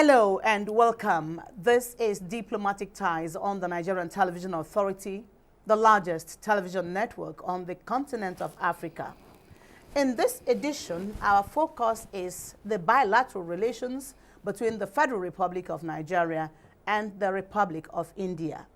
Hello and welcome. This is Diplomatic Ties on the Nigerian Television Authority, the largest television network on the continent of Africa. In this edition, our focus is the bilateral relations between the Federal Republic of Nigeria and the Republic of India.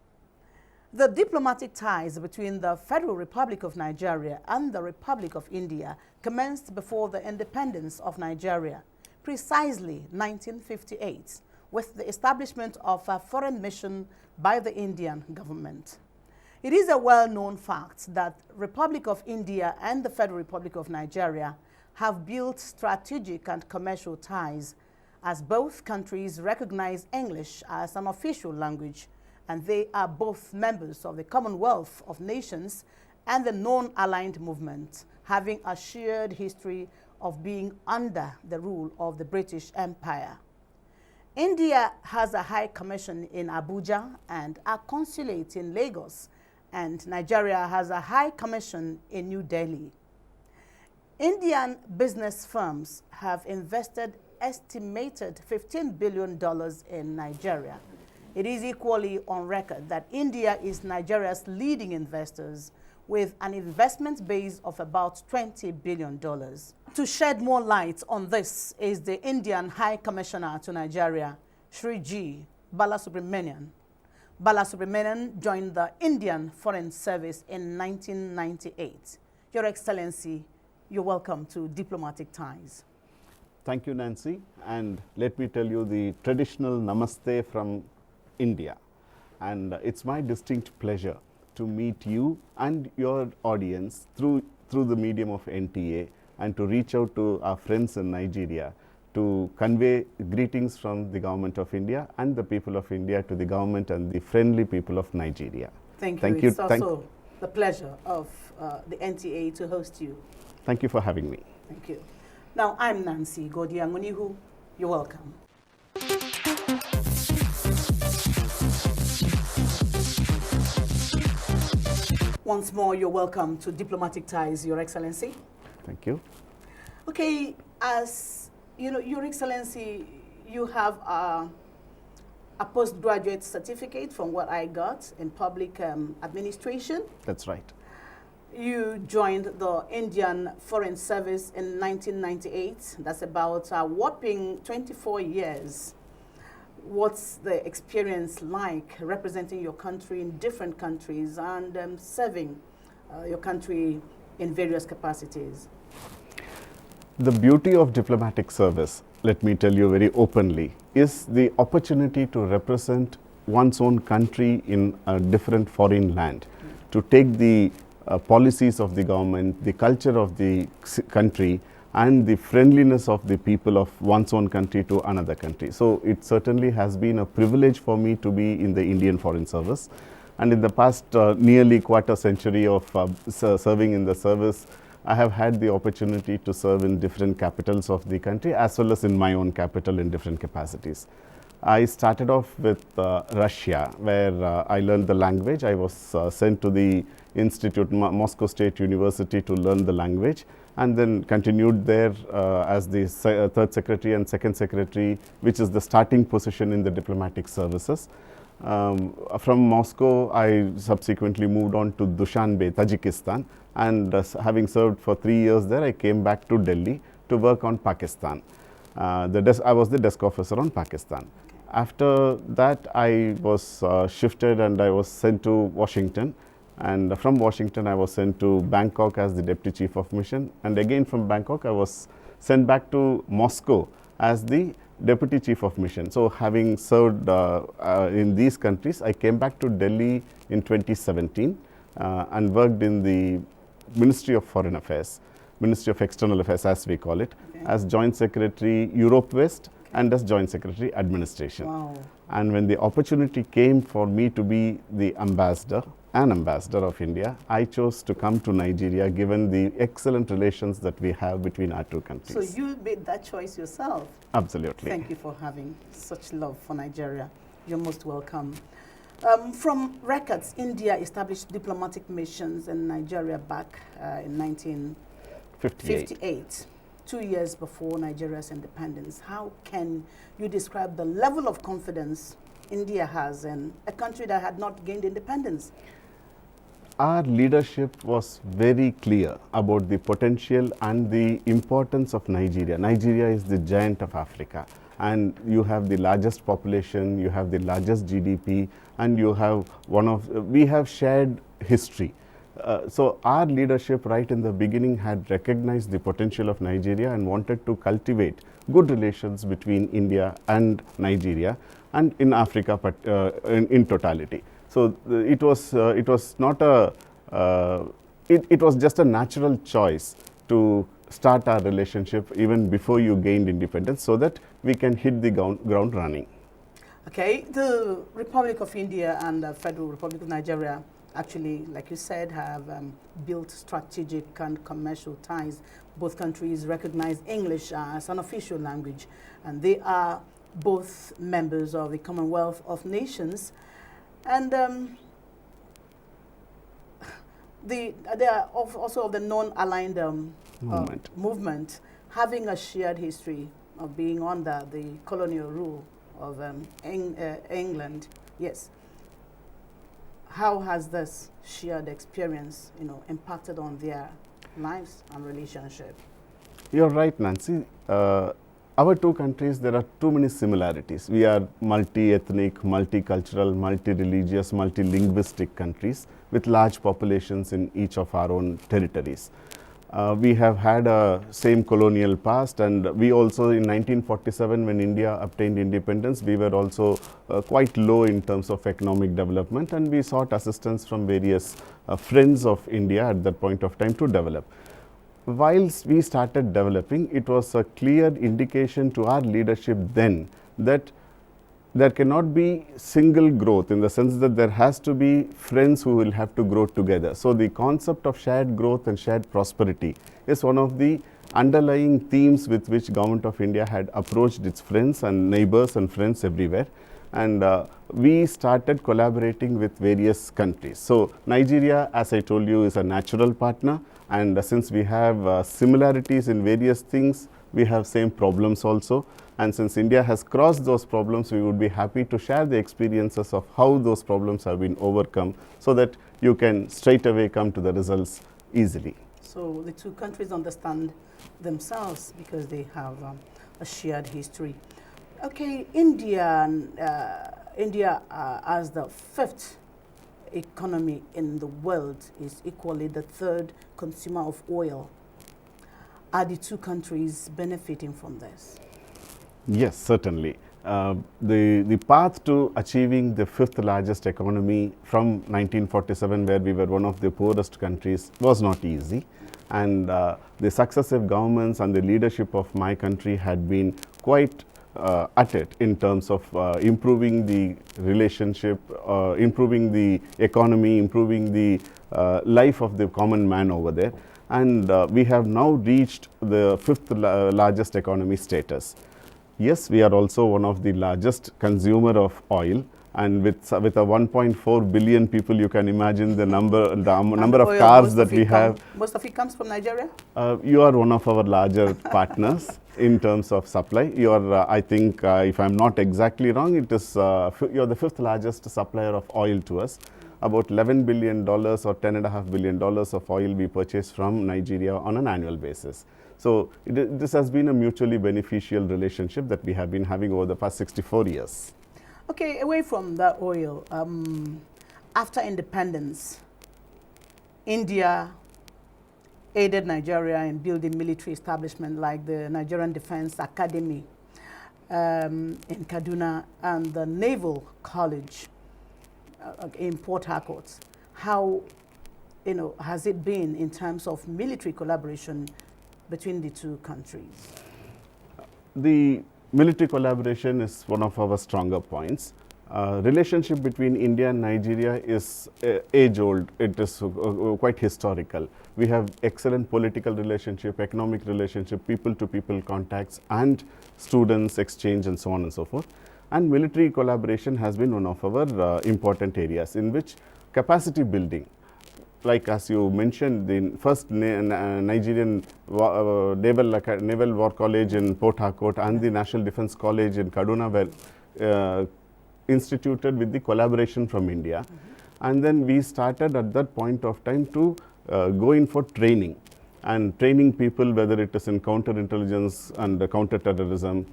The diplomatic ties between the Federal Republic of Nigeria and the Republic of India commenced before the independence of Nigeria, precisely 1958, with the establishment of a foreign mission by the Indian government. It is a well-known fact that Republic of India and the Federal Republic of Nigeria have built strategic and commercial ties, as both countries recognize English as an official language, and they are both members of the Commonwealth of Nations and the Non-Aligned Movement, having a shared history of being under the rule of the British Empire. India has a high commission in Abuja and a consulate in Lagos, and Nigeria has a high commission in New Delhi. Indian business firms have invested estimated $15 billion in Nigeria. It is equally on record that India is Nigeria's leading investors, with an investment base of about $20 billion. To shed more light on this is the Indian High Commissioner to Nigeria, Shri G. Balasubramanian. Balasubramanian joined the Indian Foreign Service in 1998. Your Excellency, you're welcome to Diplomatic Ties. Thank you, Nancy, and let me tell you the traditional namaste from India. And it's my distinct pleasure to meet you and your audience through the medium of NTA and to reach out to our friends in Nigeria to convey greetings from the government of India and the people of India to the government and the friendly people of Nigeria. Thank you. It's also the pleasure of the NTA to host you. Thank you for having me. Thank you. Now, I'm Nancy Godiangonihu. You're welcome. Once more, you're welcome to Diplomatic Ties, Your Excellency. Thank you. Okay, as you know, Your Excellency, you have a postgraduate certificate from what I got in public administration. That's right. You joined the Indian Foreign Service in 1998. That's about a whopping 24 years. What's the experience like representing your country in different countries and serving your country in various capacities? The beauty of diplomatic service, let me tell you very openly, is the opportunity to represent one's own country in a different foreign land, to take the policies of the government, the culture of the country, and the friendliness of the people of one's own country to another country. So it certainly has been a privilege for me to be in the Indian Foreign Service. And in the past nearly quarter century of serving in the service, I have had the opportunity to serve in different capitals of the country as well as in my own capital in different capacities. I started off with Russia, where I learned the language. I was sent to the Institute, Moscow State University, to learn the language, and then continued there as the third secretary and second secretary, which is the starting position in the diplomatic services. From Moscow, I subsequently moved on to Dushanbe, Tajikistan, and having served for 3 years there, I came back to Delhi to work on Pakistan. I was the desk officer on Pakistan. After that, I was shifted and I was sent to Washington. And from Washington, I was sent to Bangkok as the Deputy Chief of Mission. And again from Bangkok, I was sent back to Moscow as the Deputy Chief of Mission. So having served in these countries, I came back to Delhi in 2017 and worked in the Ministry of Foreign Affairs, Ministry of External Affairs as we call it, as Joint Secretary Europe West and as Joint Secretary Administration. Wow. And when the opportunity came for me to be the ambassador, an ambassador of India, I chose to come to Nigeria given the excellent relations that we have between our two countries. So you made that choice yourself? Absolutely. Thank you for having such love for Nigeria. You're most welcome. From records, India established diplomatic missions in Nigeria back in 1958 2 years before Nigeria's independence. How can you describe the level of confidence India has in a country that had not gained independence? Our leadership was very clear about the potential and the importance of Nigeria. Nigeria is the giant of Africa, and you have the largest population, you have the largest GDP, and you have we have shared history. So our leadership right in the beginning had recognized the potential of Nigeria and wanted to cultivate good relations between India and Nigeria and in Africa, but in totality. So it was not it was just a natural choice to start our relationship even before you gained independence, so that we can hit the ground running. Okay, the Republic of India and the Federal Republic of Nigeria actually, like you said, have built strategic and commercial ties. Both countries recognize English as an official language, and they are both members of the Commonwealth of Nations. And they are also of the non-aligned movement, having a shared history of being under the colonial rule of England. Yes. How has this shared experience, impacted on their lives and relationship? You're right, Nancy. Our two countries, there are too many similarities. We are multi-ethnic, multicultural, multi-religious, multi-linguistic countries with large populations in each of our own territories. We have had a same colonial past, and we also in 1947, when India obtained independence, we were also quite low in terms of economic development, and we sought assistance from various friends of India at that point of time to develop. Whilst we started developing, it was a clear indication to our leadership then that there cannot be single growth, in the sense that there has to be friends who will have to grow together. So the concept of shared growth and shared prosperity is one of the underlying themes with which Government of India had approached its friends and neighbors and friends everywhere. And we started collaborating with various countries. So Nigeria, as I told you, is a natural partner, and since we have similarities in various things, we have same problems also. And since India has crossed those problems, we would be happy to share the experiences of how those problems have been overcome, so that you can straight away come to the results easily. So the two countries understand themselves because they have a shared history. Okay, India as the fifth economy in the world is equally the third consumer of oil. Are the two countries benefiting from this? Yes, certainly. The path to achieving the fifth largest economy from 1947, where we were one of the poorest countries, was not easy. And the successive governments and the leadership of my country had been quite at it in terms of improving the relationship, improving the economy, improving the life of the common man over there. And we have now reached the fifth largest economy status. Yes, we are also one of the largest consumer of oil, and with a 1.4 billion people, you can imagine the number of cars that we have. Most of it comes from Nigeria? You are one of our larger partners in terms of supply. You are, I think, if I'm not exactly wrong, it is you're the fifth largest supplier of oil to us. About $11 billion or $10.5 billion of oil we purchase from Nigeria on an annual basis. So this has been a mutually beneficial relationship that we have been having over the past 64 years. Okay, away from that oil, after independence, India aided Nigeria in building military establishments like the Nigerian Defense Academy in Kaduna and the Naval College in Port Harcourt. How has it been in terms of military collaboration between the two countries? The military collaboration is one of our stronger points. Relationship between India and Nigeria is age-old. It is quite historical. We have excellent political relationship, economic relationship, people-to-people contacts, and students exchange, and so on and so forth. And military collaboration has been one of our important areas in which capacity building. like as you mentioned, the first Nigerian Naval War College in Port Harcourt and the National Defence College in Kaduna were instituted with the collaboration from India. And then we started at that point of time to go in for training and training people, whether it is in counterintelligence and counter-terrorism.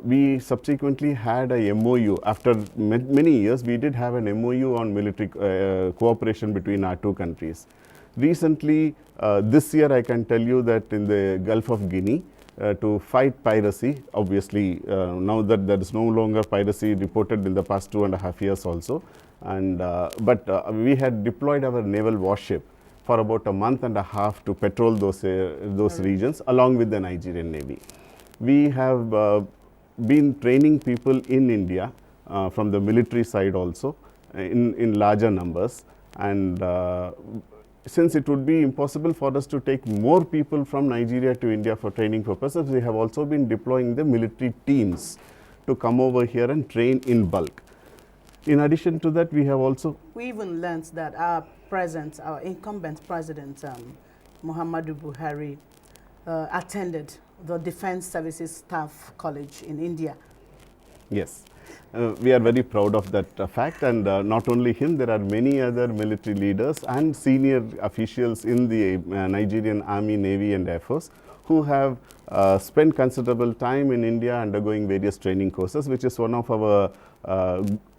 We subsequently had a MOU. After many years, we did have an MOU on military cooperation between our two countries. Recently, this year I can tell you that in the Gulf of Guinea, to fight piracy, obviously now that there is no longer piracy reported in the past 2.5 years also, and we had deployed our naval warship for about a month and a half to patrol those regions along with the Nigerian Navy. We have been training people in India from the military side also in larger numbers, and since it would be impossible for us to take more people from Nigeria to India for training purposes, we have also been deploying the military teams to come over here and train in bulk. In addition to that, we have also... We even learned that our incumbent president, Muhammadu Buhari, attended the Defense Services Staff College in India. Yes. We are very proud of that fact, and not only him, there are many other military leaders and senior officials in the Nigerian Army, Navy and Air Force who have spent considerable time in India undergoing various training courses, which is one of our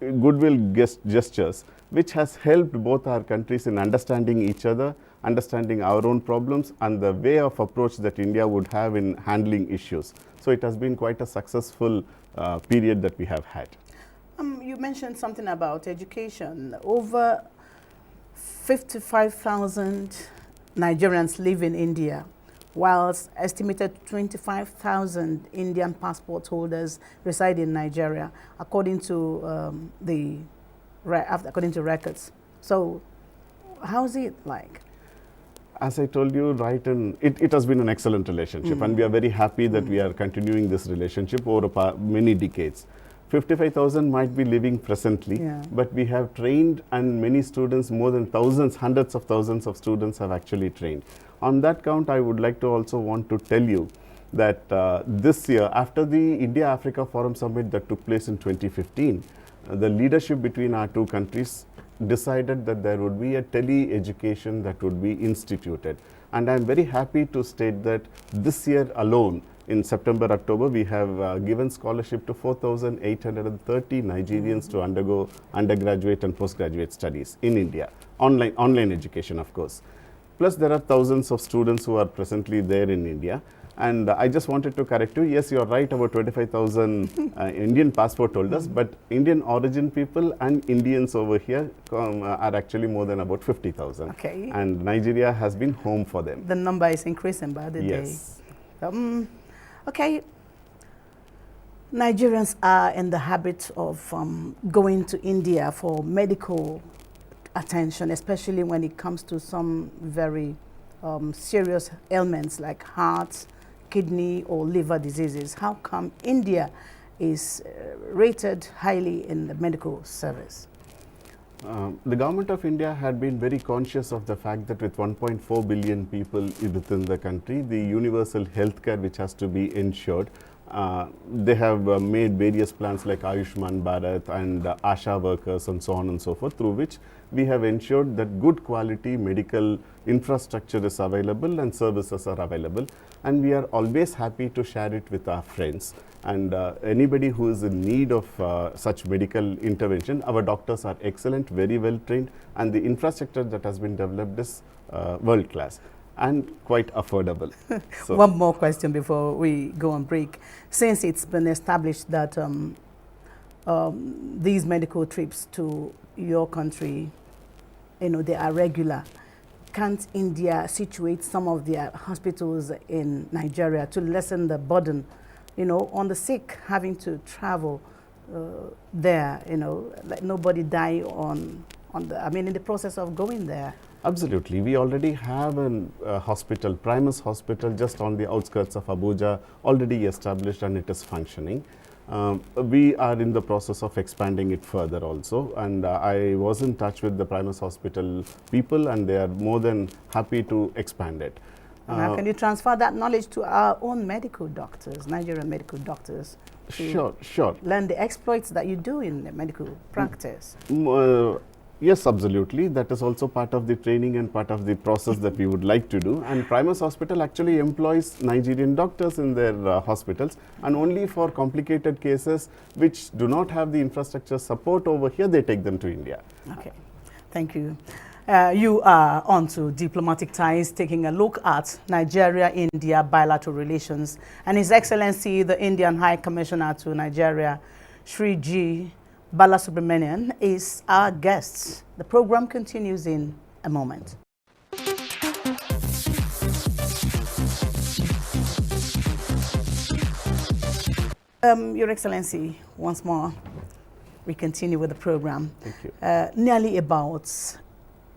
goodwill gestures, which has helped both our countries in understanding each other, understanding our own problems and the way of approach that India would have in handling issues. So it has been quite a successful period that we have had. You mentioned something about education. Over 55,000 Nigerians live in India, whilst estimated 25,000 Indian passport holders reside in Nigeria, according to records. So, how's it like? As I told you, right, it has been an excellent relationship, and we are very happy that we are continuing this relationship over many decades. 55,000 might be living presently, but we have trained, and many students, more than thousands, hundreds of thousands of students have actually trained. On that count, I would like to also want to tell you that this year, after the India-Africa Forum Summit that took place in 2015, the leadership between our two countries decided that there would be a tele-education that would be instituted. And I am very happy to state that this year alone, in September, October, we have given scholarship to 4,830 Nigerians to undergo undergraduate and postgraduate studies in India, online education, of course. Plus, there are thousands of students who are presently there in India. And I just wanted to correct you. Yes, you are right about 25,000 Indian passport holders, but Indian origin people and Indians over here are actually more than about 50,000. Okay. And Nigeria has been home for them. The number is increasing by the day. Okay. Nigerians are in the habit of going to India for medical attention, especially when it comes to some very serious ailments like heart, kidney or liver diseases. How come India is rated highly in the medical service? The government of India had been very conscious of the fact that with 1.4 billion people within the country, the universal health care which has to be ensured, they have made various plans like Ayushman Bharat and ASHA workers and so on and so forth, through which we have ensured that good quality medical infrastructure is available and services are available, and we are always happy to share it with our friends. And anybody who is in need of such medical intervention, our doctors are excellent, very well trained, and the infrastructure that has been developed is world class and quite affordable. So one more question before we go on break. Since it's been established that these medical trips to your country, they are regular, can't India situate some of their hospitals in Nigeria to lessen the burden, on the sick having to travel there, let nobody die in the process of going there? Absolutely. We already have a hospital, Primus Hospital, just on the outskirts of Abuja, already established and it is functioning. We are in the process of expanding it further also, and I was in touch with the Primus Hospital people, and they are more than happy to expand it. And how can you transfer that knowledge to our own medical doctors, Nigerian medical doctors? Sure. Learn the exploits that you do in the medical practice. Yes, absolutely. That is also part of the training and part of the process that we would like to do. And Primus Hospital actually employs Nigerian doctors in their hospitals, and only for complicated cases which do not have the infrastructure support over here, they take them to India. Okay, thank you. You are on to Diplomatic Ties, taking a look at Nigeria-India bilateral relations. And His Excellency, the Indian High Commissioner to Nigeria, Shri G. Balasubramanian, is our guest. The program continues in a moment. Your Excellency, once more, we continue with the program. Thank you. Nearly about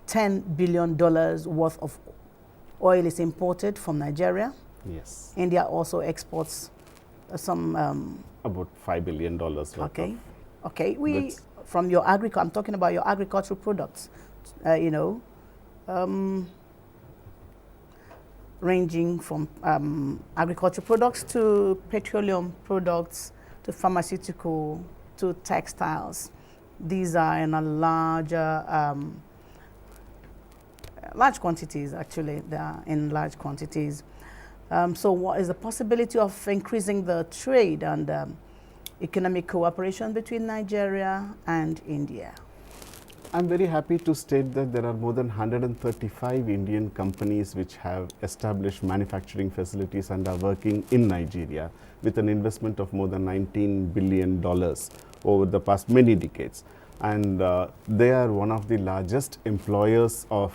$10 billion worth of oil is imported from Nigeria. Yes. India also exports some... about $5 billion worth. Okay. Okay. From your I'm talking about your agricultural products, ranging from agricultural products to petroleum products to pharmaceutical to textiles. These are in a large quantities, actually. They are in large quantities. So what is the possibility of increasing the trade and economic cooperation between Nigeria and India? I'm very happy to state that there are more than 135 Indian companies which have established manufacturing facilities and are working in Nigeria with an investment of more than $19 billion over the past many decades. And they are one of the largest employers of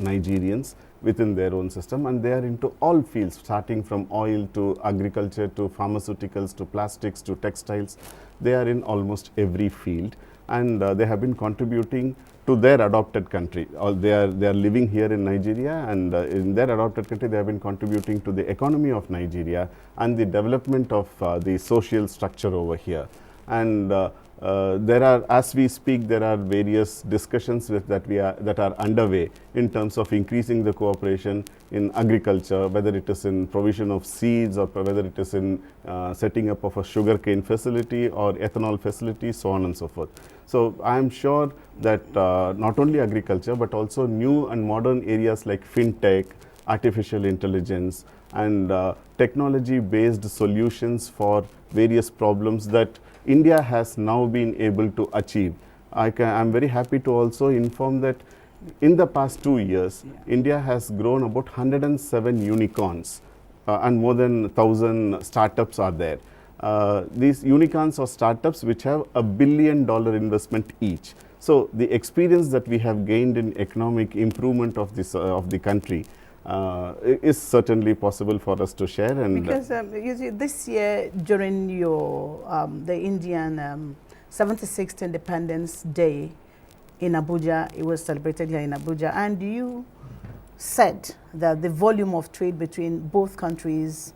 Nigerians within their own system, and they are into all fields, starting from oil to agriculture to pharmaceuticals to plastics to textiles. They are in almost every field, and they have been contributing to their adopted country. They are living here in Nigeria, and in their adopted country they have been contributing to the economy of Nigeria and the development of the social structure over here. And as we speak, there are various discussions that are underway in terms of increasing the cooperation in agriculture, whether it is in provision of seeds or whether it is in setting up of a sugarcane facility or ethanol facility, so on and so forth. So I am sure that not only agriculture but also new and modern areas like fintech, artificial intelligence, and technology-based solutions for various problems that India has now been able to achieve. I'm very happy to also inform that in the past 2 years, India has grown about 107 unicorns and more than 1,000 startups are there. These unicorns or startups which have $1 billion investment each. So the experience that we have gained in economic improvement of the country is certainly possible for us to share. And because you see, this year during the Indian 76th Independence Day in Abuja, it was celebrated here in Abuja, and you said that the volume of trade between both countries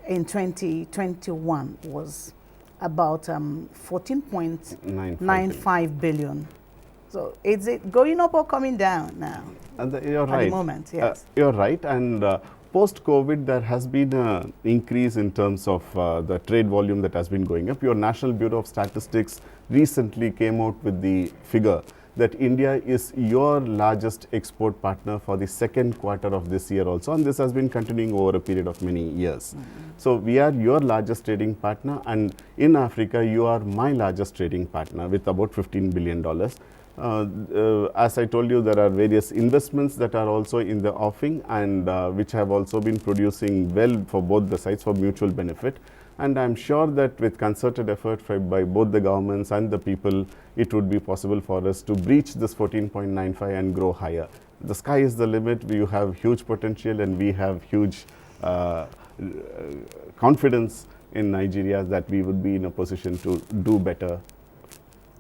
in 2021 was about 14.95 billion. So is it going up or coming down now? You're right. At the moment, yes. You're right. And post-COVID, there has been an increase in terms of the trade volume that has been going up. Your National Bureau of Statistics recently came out with the figure that India is your largest export partner for the second quarter of this year also, and this has been continuing over a period of many years. So we are your largest trading partner, and in Africa, you are my largest trading partner with about $15 billion. As I told you, there are various investments that are also in the offing and which have also been producing well for both the sides for mutual benefit. And I'm sure that with concerted effort by both the governments and the people, it would be possible for us to breach this 14.95 and grow higher. The sky is the limit. You have huge potential, and we have huge confidence in Nigeria that we would be in a position to do better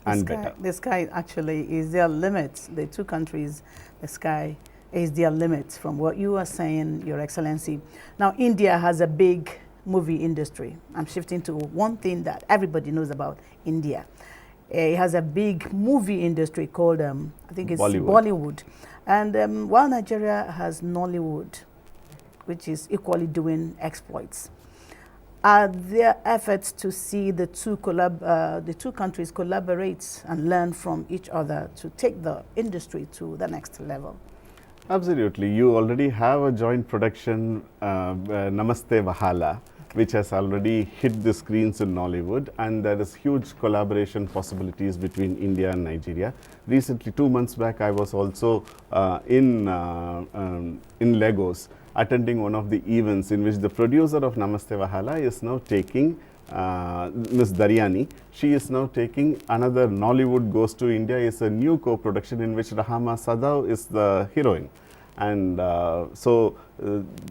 and better. The sky actually is their limit. The two countries, the sky is their limit, from what you are saying, Your Excellency. Now, India has a big movie industry. I'm shifting to one thing that everybody knows about India. It has a big movie industry called, I think it's Bollywood. And while Nigeria has Nollywood, which is equally doing exploits. Are there efforts to see the two countries collaborate and learn from each other to take the industry to the next level? Absolutely. You already have a joint production, Namaste Vahala, which has already hit the screens in Nollywood, and there is huge collaboration possibilities between India and Nigeria. Recently, 2 months back, I was also in Lagos, attending one of the events in which the producer of Namaste Vahala is now taking Ms. Daryani. She is now taking another Nollywood Goes to India. Is a new co-production in which Rahama Sadav is the heroine. And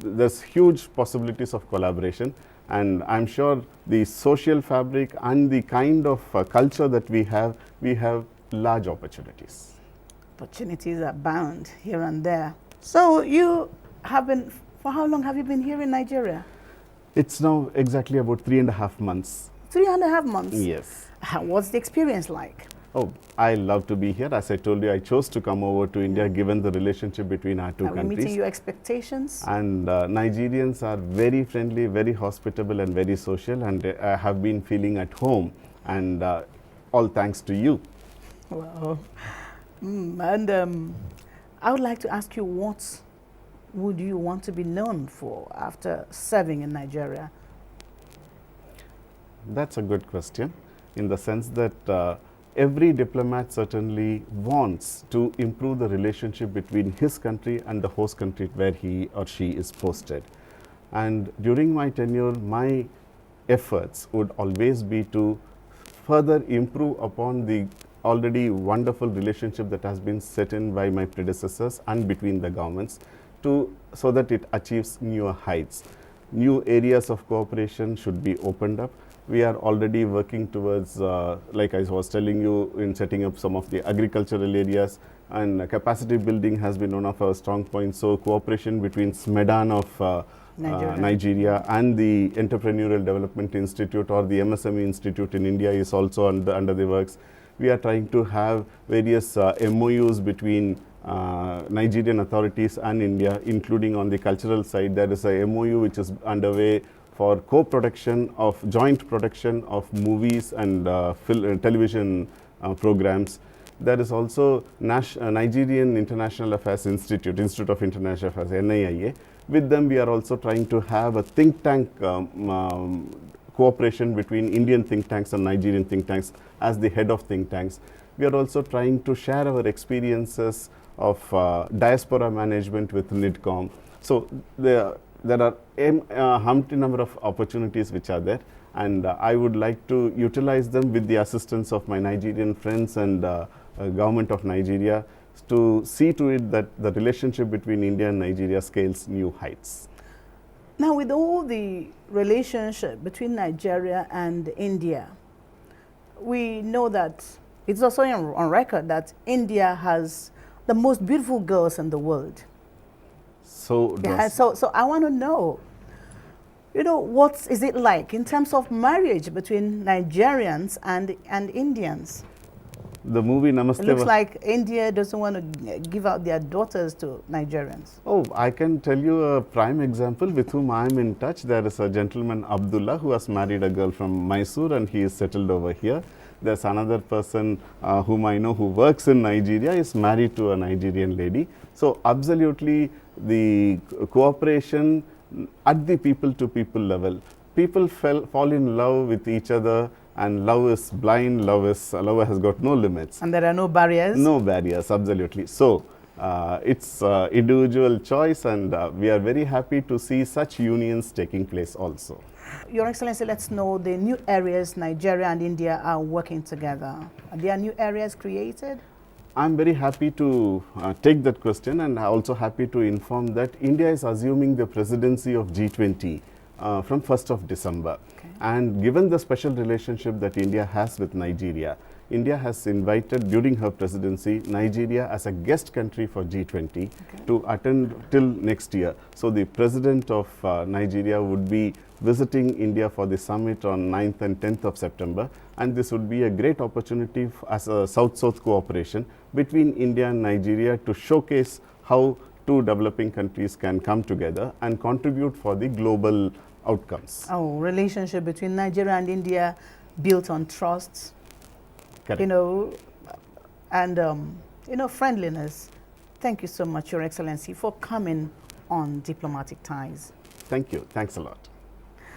there's huge possibilities of collaboration. And I'm sure the social fabric and the kind of culture that we have large opportunities. Opportunities are bound here and there. So you have been, for how long have you been here in Nigeria? It's now exactly about 3.5 months. 3.5 months? Yes. What's the experience like? Oh, I love to be here. As I told you, I chose to come over to India given the relationship between our two countries. Are we meeting your expectations? And Nigerians are very friendly, very hospitable and very social, and I have been feeling at home, and all thanks to you. Wow. I would like to ask you, what would you want to be known for after serving in Nigeria? That's a good question, in the sense that every diplomat certainly wants to improve the relationship between his country and the host country where he or she is posted. And during my tenure, my efforts would always be to further improve upon the already wonderful relationship that has been set in by my predecessors and between the governments, so that it achieves newer heights. New areas of cooperation should be opened up. We are already working towards, like I was telling you, in setting up some of the agricultural areas, and capacity building has been one of our strong points. So cooperation between SMEDAN of Nigeria and the Entrepreneurial Development Institute or the MSME Institute in India is also under the works. We are trying to have various MOUs between Nigerian authorities and India, including on the cultural side. There is a MOU which is underway for joint production of movies and television programs. There is also Nigerian International Affairs Institute of International Affairs, NIIA. With them, we are also trying to have a think tank cooperation between Indian think tanks and Nigerian think tanks as the head of think tanks. We are also trying to share our experiences of diaspora management with NIDCOM. So there are a humpty number of opportunities which are there, and I would like to utilize them with the assistance of my Nigerian friends and government of Nigeria to see to it that the relationship between India and Nigeria scales new heights. Now, with all the relationship between Nigeria and India, we know that it's also on record that India has the most beautiful girls in the world. So I want to know, what is it like in terms of marriage between Nigerians and Indians? The movie Namaste. It looks like India doesn't want to give out their daughters to Nigerians. Oh, I can tell you a prime example with whom I am in touch. There is a gentleman, Abdullah, who has married a girl from Mysore, and he is settled over here. There's another person whom I know who works in Nigeria, is married to a Nigerian lady. So absolutely the cooperation at the people-to-people level. People fall in love with each other, and love is blind, love has got no limits. And there are no barriers? No barriers, absolutely. So it's individual choice, and we are very happy to see such unions taking place also. Your Excellency, let's know the new areas Nigeria and India are working together. Are there new areas created? I'm very happy to take that question, and also happy to inform that India is assuming the presidency of G20 from 1st of December. Okay. And given the special relationship that India has with Nigeria, India has invited during her presidency Nigeria as a guest country for G20 to attend till next year. So the president of Nigeria would be visiting India for the summit on 9th and 10th of September, and this would be a great opportunity as a South-South cooperation between India and Nigeria to showcase how two developing countries can come together and contribute for the global outcomes. Oh, relationship between Nigeria and India built on trust, Correct. And friendliness. Thank you so much, Your Excellency, for coming on Diplomatic Ties. Thank you. Thanks a lot.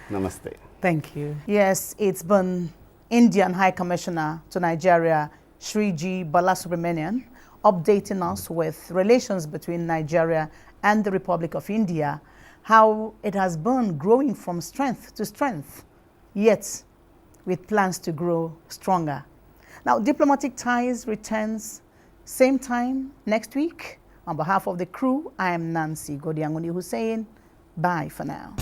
Namaste. Thank you. Yes, it's been Indian High Commissioner to Nigeria, Sri G. Balasubramanian, updating us with relations between Nigeria and the Republic of India, how it has been growing from strength to strength, yet with plans to grow stronger. Now, Diplomatic Ties returns same time next week. On behalf of the crew, I am Nancy Godiangoni Hussein. Bye for now.